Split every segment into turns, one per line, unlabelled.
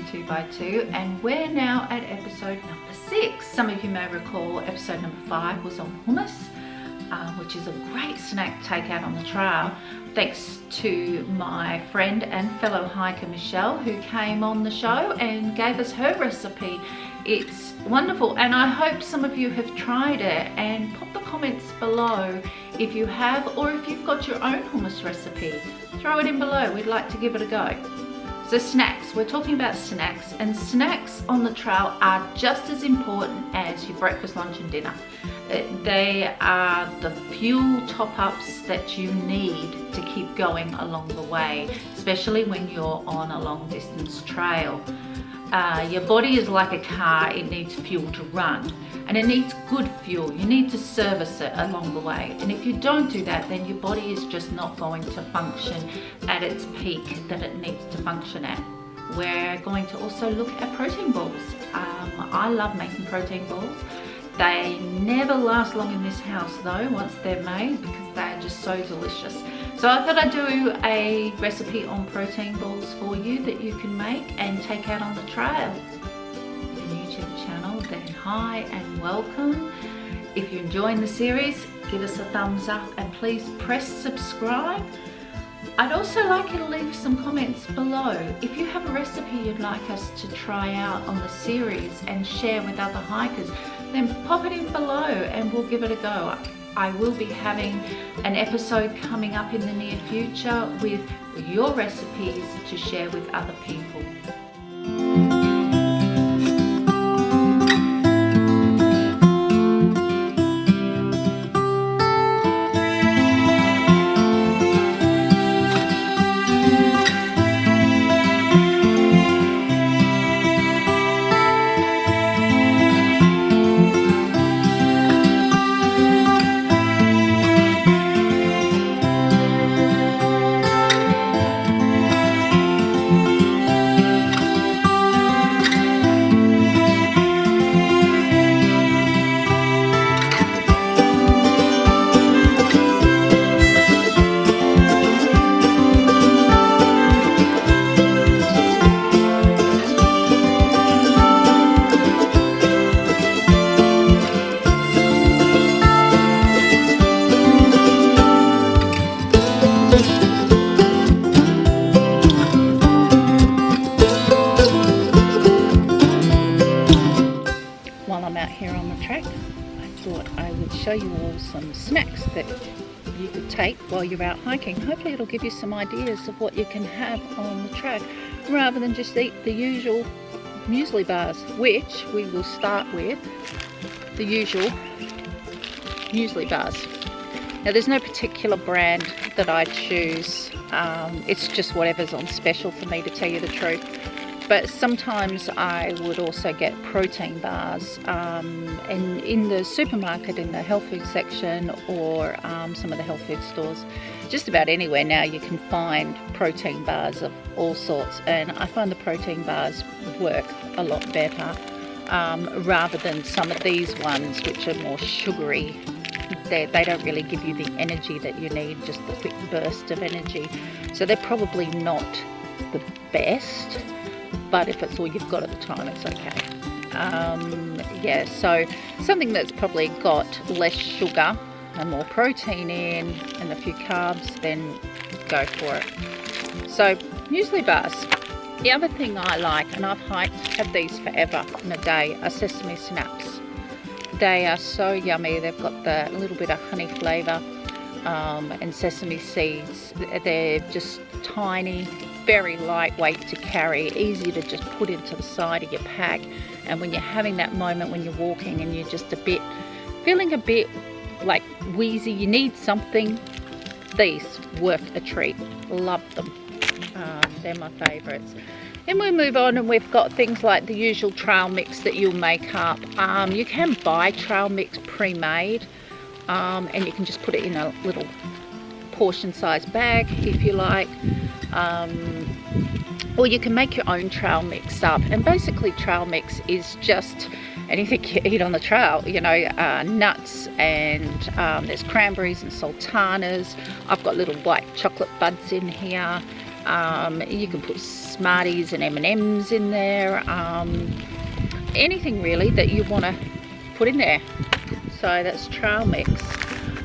Walkingtwobytwo, and we're now at episode number 6. Some of you may recall episode number 5 was on hummus, which is a great snack to take out on the trail. Thanks to my friend and fellow hiker Michelle, who came on the show and gave us her recipe. It's wonderful, and I hope some of you have tried it, and pop the comments below if you have, or if you've got your own hummus recipe. Throw it in below, we'd like to give it a go. So snacks, we're talking about snacks, and snacks on the trail are just as important as your breakfast, lunch and dinner. They are the fuel top-ups that you need to keep going along the way, especially when you're on a long distance trail. Your body is like a car, it needs fuel to run, and it needs good fuel. You need to service it along the way, and if you don't do that, then your body is just not going to function at its peak that it needs to function at. We're going to also look at protein balls. I love making protein balls. They never last long in this house though, once they're made, because they're just so delicious. So I thought I'd do a recipe on protein balls for you that you can make and take out on the trail. If you're new to the channel, then hi and welcome. If you're enjoying the series, give us a thumbs up and please press subscribe. I'd also like you to leave some comments below. If you have a recipe you'd like us to try out on the series and share with other hikers, then pop it in below and we'll give it a go. I will be having an episode coming up in the near future with your recipes to share with other people. Show you all some snacks that you could take while you're out hiking. Hopefully it'll give you some ideas of what you can have on the track rather than just eat the usual muesli bars, which we will start with the usual muesli bars. Now there's no particular brand that I choose, it's just whatever's on special for me, to tell you the truth. But sometimes I would also get protein bars and in the supermarket, in the health food section, or some of the health food stores. Just about anywhere now you can find protein bars of all sorts, and I find the protein bars work a lot better rather than some of these ones which are more sugary. They don't really give you the energy that you need, just the quick burst of energy. So they're probably not the best, but if it's all you've got at the time, it's okay. Yeah, so something that's probably got less sugar and more protein in and a few carbs, then go for it. So muesli bars. The other thing I like, and I've had these forever in a day, are sesame snaps. They are so yummy. They've got the little bit of honey flavour and sesame seeds. They're just tiny, very lightweight to carry, easy to just put into the side of your pack. And when you're having that moment when you're walking and you're just feeling a bit like wheezy, you need something, these work a treat. Love them. They're my favourites. Then we move on, and we've got things like the usual trail mix that you'll make up. You can buy trail mix pre-made, and you can just put it in a little portion sized bag if you like, or you can make your own trail mix up. And basically trail mix is just anything you eat on the trail, you know, nuts, and there's cranberries and sultanas. I've got little white chocolate buds in here, You can put Smarties and M&Ms in there, anything really that you want to put in there. So that's trail mix.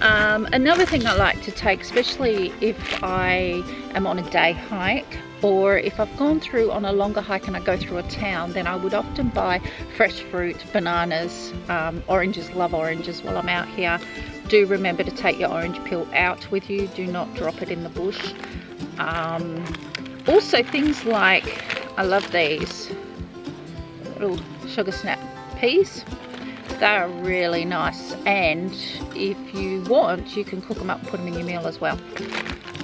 Another thing I like to take, especially if I am on a day hike, or if I've gone through on a longer hike and I go through a town, then I would often buy fresh fruit, bananas, oranges. Love oranges while I'm out here. Do remember to take your orange peel out with you. Do not drop it in the bush. Also things like, I love these little sugar snap peas. They're really nice, and if you want, you can cook them up and put them in your meal as well.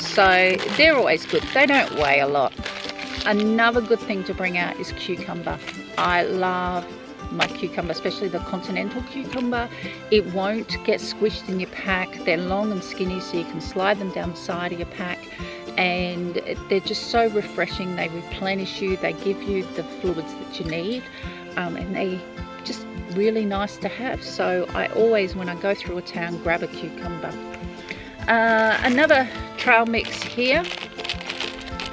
So they're always good. They don't weigh a lot. Another good thing to bring out is cucumber. I love my cucumber, especially the continental cucumber. It won't get squished in your pack. They're long and skinny, so you can slide them down the side of your pack, and they're just so refreshing. They replenish you, they give you the fluids that you need, and they just really nice to have. So I always, when I go through a town, grab a cucumber. Another trail mix here.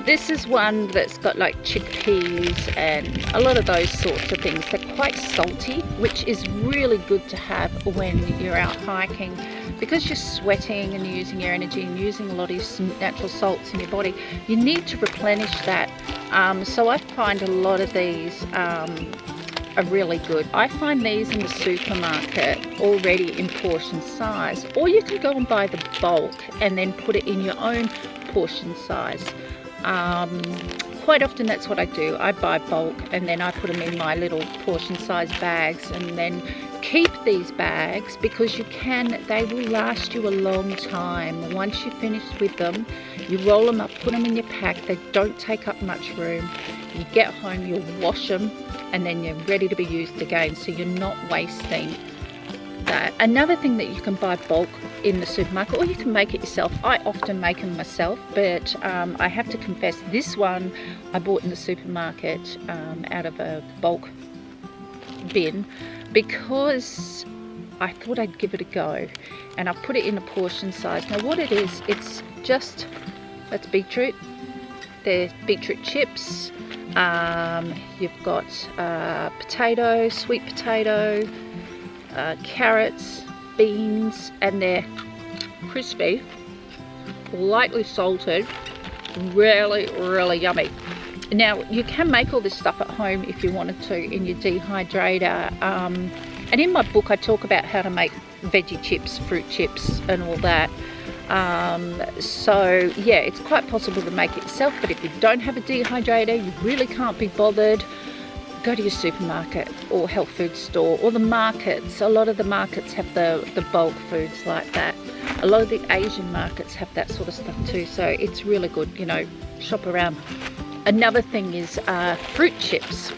This is one that's got like chickpeas and a lot of those sorts of things. They're quite salty, which is really good to have when you're out hiking, because you're sweating and using your energy and using a lot of natural salts in your body. You need to replenish that. So I find a lot of these are really good. I find these in the supermarket already in portion size, or you can go and buy the bulk and then put it in your own portion size. Quite often that's what I do. I buy bulk and then I put them in my little portion size bags, and then keep these bags because they will last you a long time. Once you're finished with them, you roll them up, put them in your pack. They don't take up much room. You get home, you'll wash them, and then you're ready to be used again, so you're not wasting that. Another thing that you can buy bulk in the supermarket, or you can make it yourself. I often make them myself, but I have to confess, this one I bought in the supermarket out of a bulk bin, because I thought I'd give it a go, and I put it in a portion size. Now what it is, it's just, that's beetroot. They're beetroot chips. You've got potato, sweet potato, carrots, beans, and they're crispy, lightly salted, really yummy. Now you can make all this stuff at home if you wanted to in your dehydrator, and in my book I talk about how to make veggie chips, fruit chips and all that. So yeah, it's quite possible to make it yourself, but if you don't have a dehydrator, you really can't be bothered, go to your supermarket or health food store or the markets. A lot of the markets have the bulk foods like that. A lot of the Asian markets have that sort of stuff too, so it's really good, you know, shop around. Another thing is fruit chips.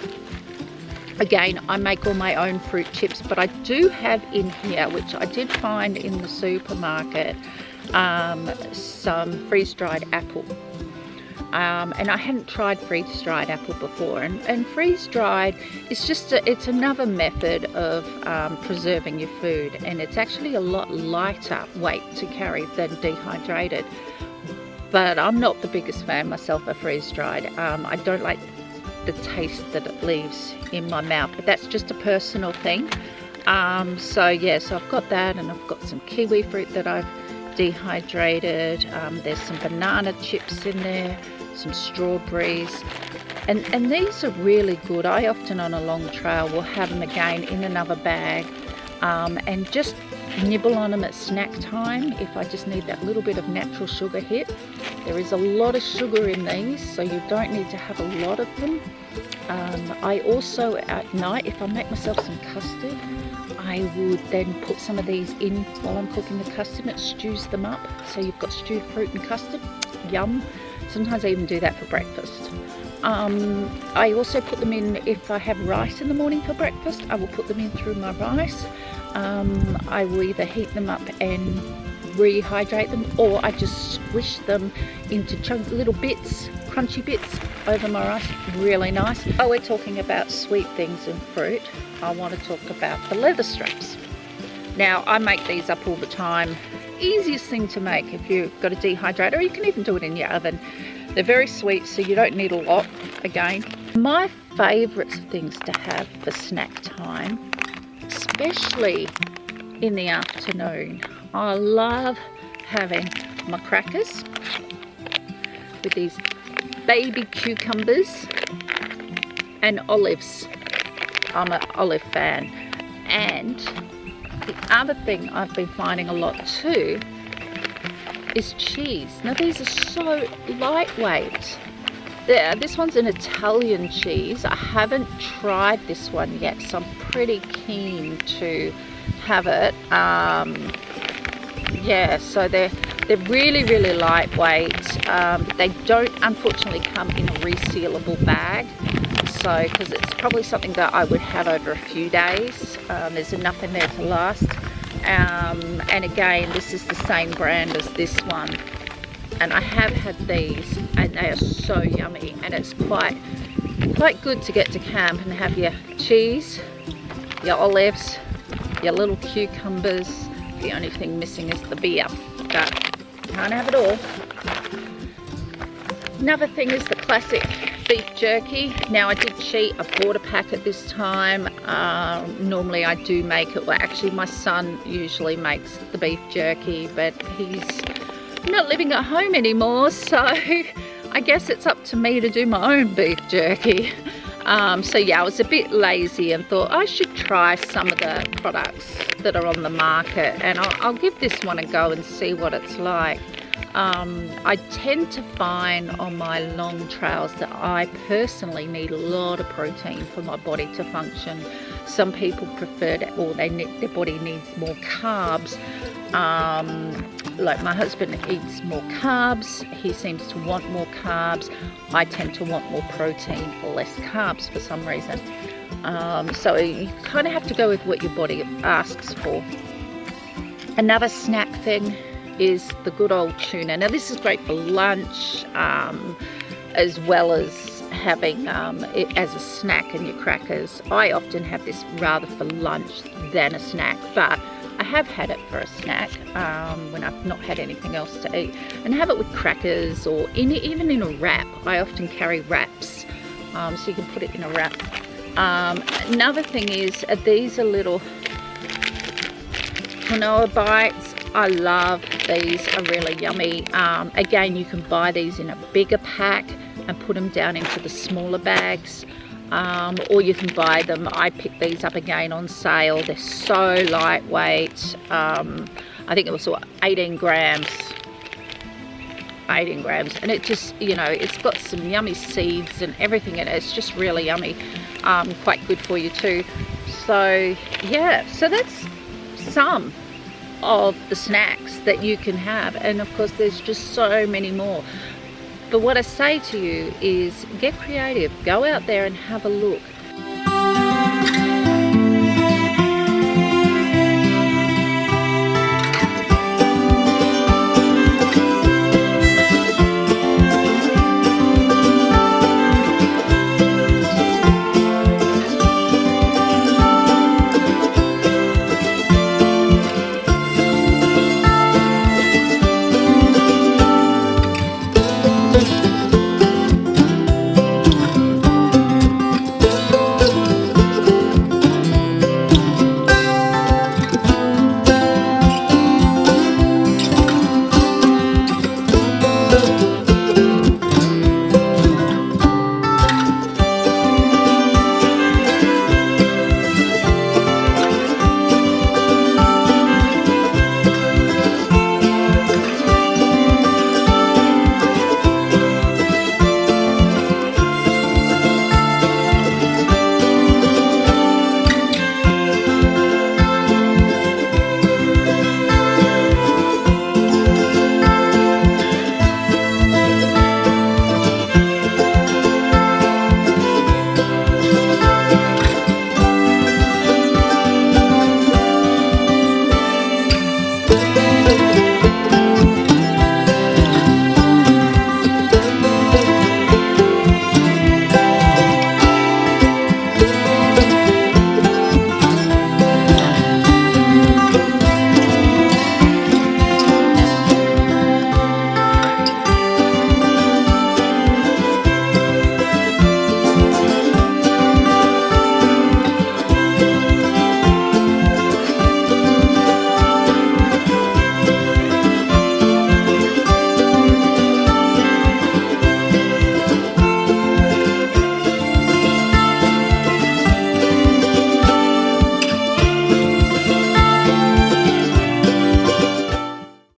Again, I make all my own fruit chips, but I do have in here, which I did find in the supermarket, some freeze-dried apple. And I hadn't tried freeze-dried apple before, and freeze-dried is just it's another method of preserving your food, and it's actually a lot lighter weight to carry than dehydrated. But I'm not the biggest fan myself of freeze-dried. I don't like the taste that it leaves in my mouth, but that's just a personal thing. So yeah, so I've got that, and I've got some kiwi fruit that I've dehydrated. There's some banana chips in there, some strawberries, and these are really good. I often on a long trail will have them again in another bag, and just nibble on them at snack time if I just need that little bit of natural sugar hit. There is a lot of sugar in these, so you don't need to have a lot of them. I also at night, if I make myself some custard, I would then put some of these in while I'm cooking the custard, and it stews them up, so you've got stewed fruit and custard. Yum. Sometimes I even do that for breakfast. I also put them in, if I have rice in the morning for breakfast, I will put them in through my rice. I will either heat them up and rehydrate them, or I just squish them into little bits, crunchy bits over my rice. Really nice. Oh, we're talking about sweet things and fruit. I want to talk about the leather straps. Now I make these up all the time. Easiest thing to make if you've got a dehydrator, or you can even do it in your oven. They're very sweet, so you don't need a lot again. My favourite things to have for snack time, especially in the afternoon, I love having my crackers with these baby cucumbers and olives. I'm an olive fan. And the other thing I've been finding a lot too is cheese. Now these are so lightweight. This one's an Italian cheese. I haven't tried this one yet, so I'm pretty keen to have it. Yeah, so they're really, really lightweight. They don't unfortunately come in a resealable bag, so because it's probably something that I would have over a few days. There's enough in there to last. And again, this is the same brand as this one, and I have had these and they are so yummy, and it's quite good to get to camp and have your cheese, your olives, your little cucumbers. The only thing missing is the beer, but can't have it all. Another thing is the classic beef jerky. Now I did cheat, I bought a packet this time. Normally I do make it, well actually my son usually makes the beef jerky, but he's not living at home anymore, so I guess it's up to me to do my own beef jerky. So yeah, I was a bit lazy and thought I should try some of the products that are on the market, and I'll give this one a go and see what it's like. I tend to find on my long trails that I personally need a lot of protein for my body to function. Some people prefer that, or their body needs more carbs. Like my husband eats more carbs, he seems to want more carbs. I tend to want more protein or less carbs for some reason. So you kind of have to go with what your body asks for. Another snack thing is the good old tuna. Now this is great for lunch, as well as having it as a snack in your crackers. I often have this rather for lunch than a snack, but I have had it for a snack when I've not had anything else to eat, and have it with crackers or even in a wrap. I often carry wraps, so you can put it in a wrap. Another thing is these are little quinoa bites. I love these, are really yummy. Again, you can buy these in a bigger pack and put them down into the smaller bags, or you can buy them. I picked these up again on sale. They're so lightweight. I think it was 18 grams, and it just, you know, it's got some yummy seeds and everything in it. It's just really yummy, quite good for you too. So yeah, so that's some of the snacks that you can have, and of course there's just so many more. But what I say to you is get creative, go out there and have a look.